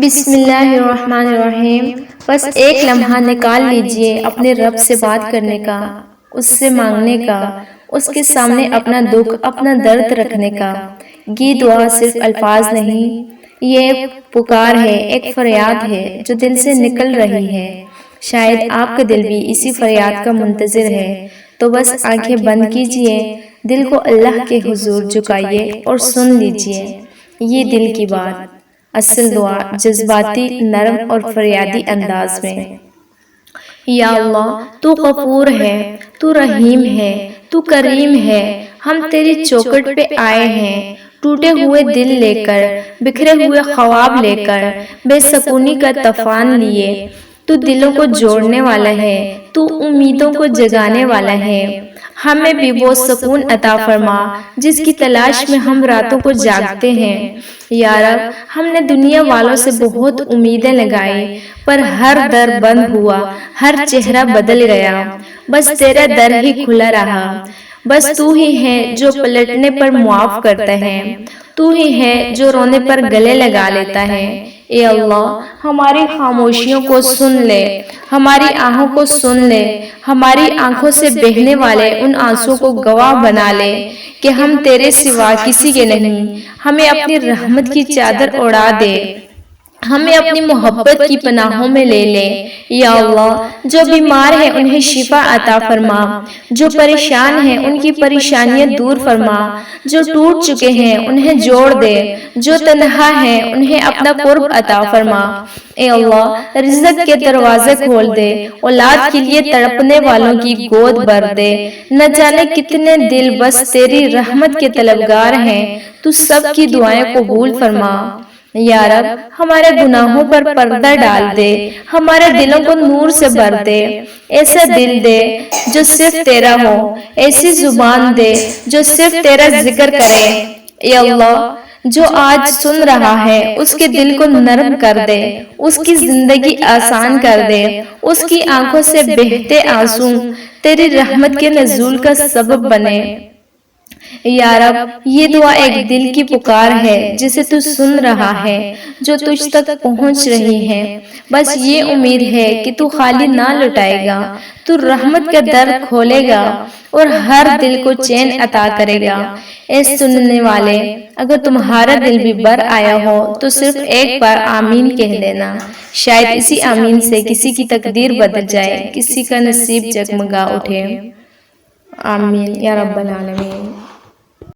بسم اللہ الرحمن الرحیم۔ بس ایک لمحہ نکال لیجئے اپنے رب سے بات کرنے کا، اس سے مانگنے کا، اس کے سامنے اپنا دکھ، اپنا درد رکھنے کا۔ یہ دعا صرف الفاظ نہیں، یہ ایک پکار ہے، ایک فریاد ہے جو دل سے نکل رہی ہے۔ شاید آپ کا دل بھی اسی فریاد کا منتظر ہے، تو بس آنکھیں بند کیجئے، دل کو اللہ کے حضور جھکائیے اور سن لیجئے یہ دل کی بات۔ اصل دعا جذباتی، نرم اور فریادی انداز میں۔ یا اللہ، تو غفور ہے، تو رحیم ہے، تو کریم ہے۔ ہم تیری چوکھٹ پہ آئے ہیں، ٹوٹے ہوئے دل لے کر، بکھرے ہوئے خواب لے کر، بے سکونی کا طوفان لیے۔ تو دلوں کو جوڑنے والا ہے، تو امیدوں کو جگانے والا ہے۔ ہمیں بھی وہ سکون عطا فرما جس کی تلاش میں ہم راتوں کو جاگتے ہیں۔ یا رب، ہم نے دنیا والوں سے بہت امیدیں لگائی، پر ہر در بند ہوا، ہر چہرہ بدل گیا، بس تیرا در ہی کھلا رہا۔ بس تو ہی ہے جو پلٹنے پر معاف کرتا ہے، تو ہی ہے جو رونے پر گلے لگا لیتا ہے۔ اے اللہ، ہماری خاموشیوں کو سن لے، ہماری آہوں کو سن لے، ہماری آنکھوں سے بہنے والے ان آنسوں کو گواہ بنا لے کہ ہم تیرے سوا کسی کے نہیں۔ ہمیں اپنی رحمت کی چادر اڑا دے، ہمیں اپنی محبت کی پناہوں میں لے لے۔ یا اللہ، جو بیمار ہیں انہیں شفا عطا فرما، جو پریشان ہیں ان کی پریشانیاں دور فرما، جو ٹوٹ چکے ہیں انہیں جوڑ دے، جو تنہا ہیں انہیں اپنا قرب عطا فرما۔ اے اللہ، رزق کے دروازے کھول دے، اولاد کے لیے تڑپنے والوں کی گود بھر دے۔ نہ جانے کتنے دل بس تیری رحمت کے طلبگار ہیں، تو سب کی دعائیں قبول فرما۔ یا رب، ہمارے گناہوں پر پردہ ڈال دے، ہمارے دلوں کو نور سے بھر دے۔ ایسا دل دے جو صرف تیرا ہو، ایسی زبان دے جو صرف تیرا ذکر کرے۔ اے اللہ، جو آج سن رہا ہے اس کے دل کو نرم کر دے، اس کی زندگی آسان کر دے، اس کی آنکھوں سے بہتے آنسو تیری رحمت کے نزول کا سبب بنے۔ یا رب، یہ دعا ایک دل کی پکار ہے جسے تو سن رہا ہے، جو تجھ تک پہنچ رہی ہے۔ بس یہ امید ہے کہ تو خالی نہ لوٹائے گا، تو رحمت کا در کھولے گا اور ہر دل کو چین عطا کرے گا۔ اے سننے والے، اگر تمہارا دل بھی بر آیا ہو تو صرف ایک بار آمین کہہ دینا، شاید اسی آمین سے کسی کی تقدیر بدل جائے، کسی کا نصیب جگمگا اٹھے۔ آمین یا رب العالمین۔